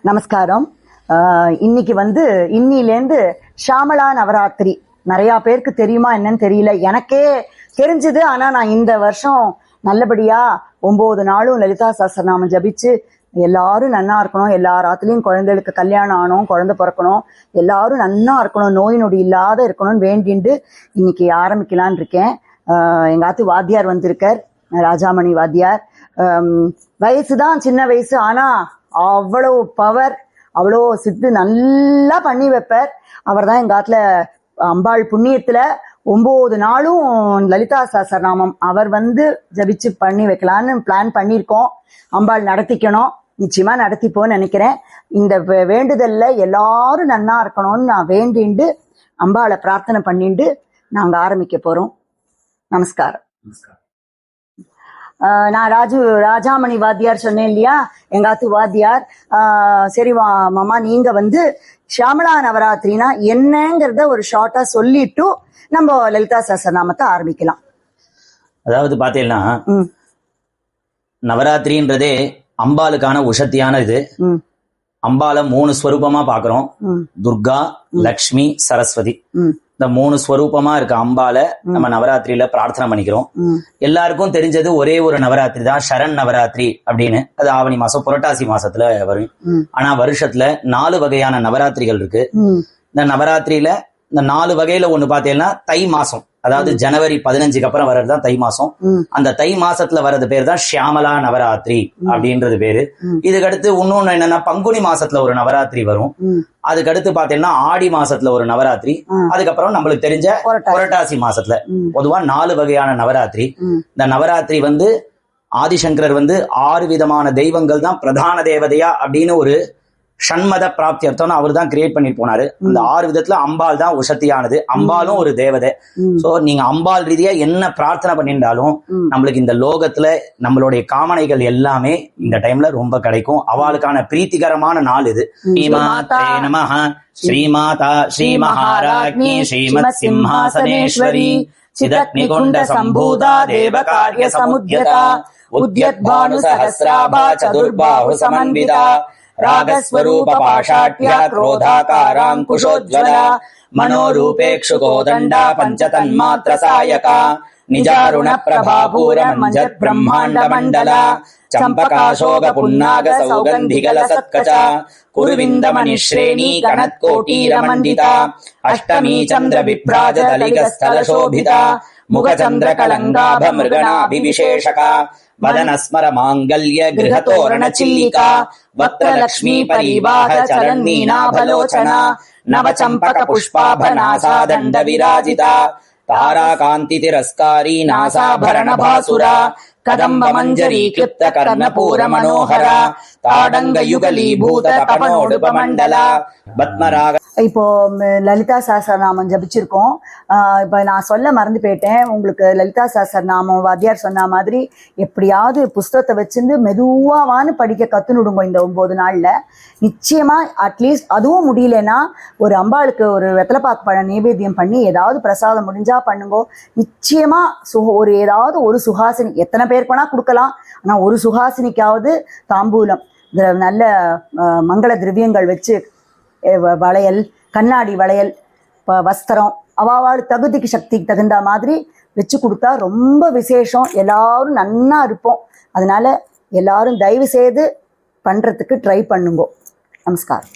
நமஸ்காரம். இன்னைக்கு இன்னிலேருந்து ஷாமளா நவராத்திரி நிறைய பேருக்கு தெரியுமா என்னன்னு தெரியல. எனக்கே தெரிஞ்சது. ஆனா நான் இந்த வருஷம் நல்லபடியா 9 நாளும் லலிதா சஹஸ்ரநாமம் ஜபிச்சு எல்லாரும் நன்னா இருக்கணும், எல்லாராத்துலயும் குழந்தைகளுக்கு கல்யாணம் ஆகணும், குழந்தை பிறக்கணும், எல்லாரும் நன்னா இருக்கணும், நோய் நொடி இல்லாத இருக்கணும்னு வேண்டிண்டு இன்னைக்கு ஆரம்பிக்கலான் இருக்கேன். எங்க ஆத்து வாத்தியார் வந்திருக்கார், ராஜாமணி வாத்தியார். வயசுதான் சின்ன வயசு, ஆனா அவ்வளோ பவர், அவ்வளோ சித்து நல்லா பண்ணி வைப்பார். அவர் தான் எங்க ஆத்துல அம்பாள் புண்ணியத்துல 9 நாளும் லலிதா சஹஸ்ரநாமம் அவர் ஜபிச்சு பண்ணி வைக்கலான்னு பிளான் பண்ணியிருக்கோம். அம்பாள் நடத்திக்கணும், நிச்சயமா நடத்திப்போன்னு நினைக்கிறேன். இந்த வேண்டுதல்ல எல்லாரும் நன்னா இருக்கணும்னு நான் வேண்டிண்டு அம்பாளை பிரார்த்தனை பண்ணிட்டு நாங்க ஆரம்பிக்க போறோம். நமஸ்காரம். நான் ராஜாமணி வாத்தியார் சொன்னேன் இல்லையா, எங்காத்து வாத்தியார். சரி மாமா, நீங்க ஷியாமளா நவராத்திரினா என்னங்கிறத ஒரு ஷார்ட்டா சொல்லிட்டு நம்ம லலிதா சஹஸ்ரநாமத்தை ஆரம்பிக்கலாம். அதாவது பாத்தீங்கன்னா, நவராத்திரின்றதே அம்பாளுக்கான உஷத்தியான இது. அம்பால 3 ஸ்வரூபமா பாக்குறோம். துர்கா, லக்ஷ்மி, சரஸ்வதி. இந்த 3 ஸ்வரூபமா இருக்க அம்பால நம்ம நவராத்திரியில பிரார்த்தனை பண்ணிக்கிறோம். எல்லாருக்கும் தெரிஞ்சது ஒரே ஒரு நவராத்திரி தான், சரண் நவராத்திரி அப்படின்னு. அது ஆவணி மாசம் புரட்டாசி மாசத்துல வரும். ஆனா வருஷத்துல 4 வகையான நவராத்திரிகள் இருக்கு. இந்த நவராத்திரியில இந்த 4 வகையில ஒண்ணு பாத்தீங்கன்னா தை மாசம், அதாவது ஜனவரி 15க்கு அப்புறம் வர்றதுதான் தை மாசம். அந்த தை மாசத்துல வர்றது பேர் தான் ஷியாமலா நவராத்திரி அப்படின்றது பேரு. இதுக்கடுத்து இன்னொன்னு என்னன்னா, பங்குனி மாசத்துல ஒரு நவராத்திரி வரும். அதுக்கடுத்து பாத்தீங்கன்னா ஆடி மாசத்துல ஒரு நவராத்திரி. அதுக்கப்புறம் நம்மளுக்கு தெரிஞ்ச புரட்டாசி மாசத்துல. பொதுவா 4 வகையான நவராத்திரி. இந்த நவராத்திரி ஆதிசங்கரர் 6 விதமான தெய்வங்கள் தான் பிரதான தேவதையா அப்படின்னு ஒரு ஷண்மத பிராப்தி அர்த்தம் அவர் தான் கிரியேட் பண்ணிட்டு போனாரு. அந்த 6 விதத்துல அம்பாள் தான் உஷத்தியானது. அம்பாலும் ஒரு தேவதை. சோ நீங்க அம்பாள் ரீதியா என்ன பிரார்த்தனை பண்ணிருந்தாலும் நம்மளுக்கு இந்த லோகத்துல நம்மளுடைய காமனைகள் எல்லாமே இந்த டைம்ல ரொம்ப கிடைக்கும். அவளுக்கான பிரீத்திகரமான நாள் இது. ஸ்ரீமாதே நமஹ. ஸ்ரீமாதா ஸ்ரீ மகாராஜ்ஞி ஸ்ரீமத் சிம்ஹாசனேஸ்வரி சிதக்னிகுண்ட சம்பூதா தேவகார்ய சமுத்யதா உத்யத்பானு சஹஸ்ராபா சதுர்பாஹு சமன்விதா ராகஸ்வரூப பாஷாட்யா க்ரோதாகாராங்குஷோஜ்வலா மனோரூபேக்ஷுகோதண்டா பஞ்சதன்மாத்ர சாயகா நிஜாருண பிரபாபூர மஞ்சத் பிரம்மாண்ட மண்டலா சம்பகாசோக புன்னாக சௌகந்திகல சத்கச்சா குருவிந்த மணிஸ்ரேணி கணத்கோட்டீர மண்டிதா அஷ்டமீ சந்திர விப்ராஜ தலிகஸ்தல சோபிதா முகச்சந்திர கலங்காப மிருகணாபிவிசேஷகா வதனஸ்மர மாங்கல்ய கிருஹதோரண சில்லிகா வக்ரலக்ஷ்மீ பரிவாஹ சலன்னீனாபலோச்சனா நவசம்பக புஷ்பாப நாசா தண்ட விராஜிதா தாராகாந்தி திரஸ்காரி நாசாபரண பாசுரா கதம்ப மஞ்சரி கிருப்த கர்ணபூர மனோகரா தாடங்க யுகலீபூத தபனோடுப மண்டலா பத்மராக. இப்போ லலிதா சஹஸ்ரநாமம் ஜபிச்சிருக்கோம். இப்ப நான் சொல்ல மறந்து போயிட்டேன். உங்களுக்கு லலிதா சஹஸ்ரநாமம் வாத்தியார் சொன்ன மாதிரி எப்படியாவது புஸ்தகத்தை வச்சிருந்து மெதுவாவான்னு படிக்க கத்துனுடுங்க இந்த 9 நாள்ல. நிச்சயமா அட்லீஸ்ட் அதுவும் முடியலன்னா ஒரு அம்பாளுக்கு ஒரு வெத்தலைப்பாக்கு பழம் நைவேத்தியம் பண்ணி ஏதாவது பிரசாதம் முடிஞ்சா பண்ணுங்க. நிச்சயமா ஏதாவது ஒரு சுஹாசினி, எத்தனை பேருக்கு வேணா கொடுக்கலாம், ஆனா ஒரு சுஹாசினிக்காவது தாம்பூலம், நல்ல மங்கள திரவியங்கள் வச்சு, வளையல், கண்ணாடி வளையல், வஸ்திரம், அவாவாடு தகுதிக்கு சக்திக்கு தகுந்த மாதிரி வச்சு கொடுத்தா ரொம்ப விசேஷம். எல்லாரும் நன்னா இருப்போம். அதனால எல்லாரும் தயவு செய்து பண்றதுக்கு ட்ரை பண்ணுங்க. நமஸ்காரம்.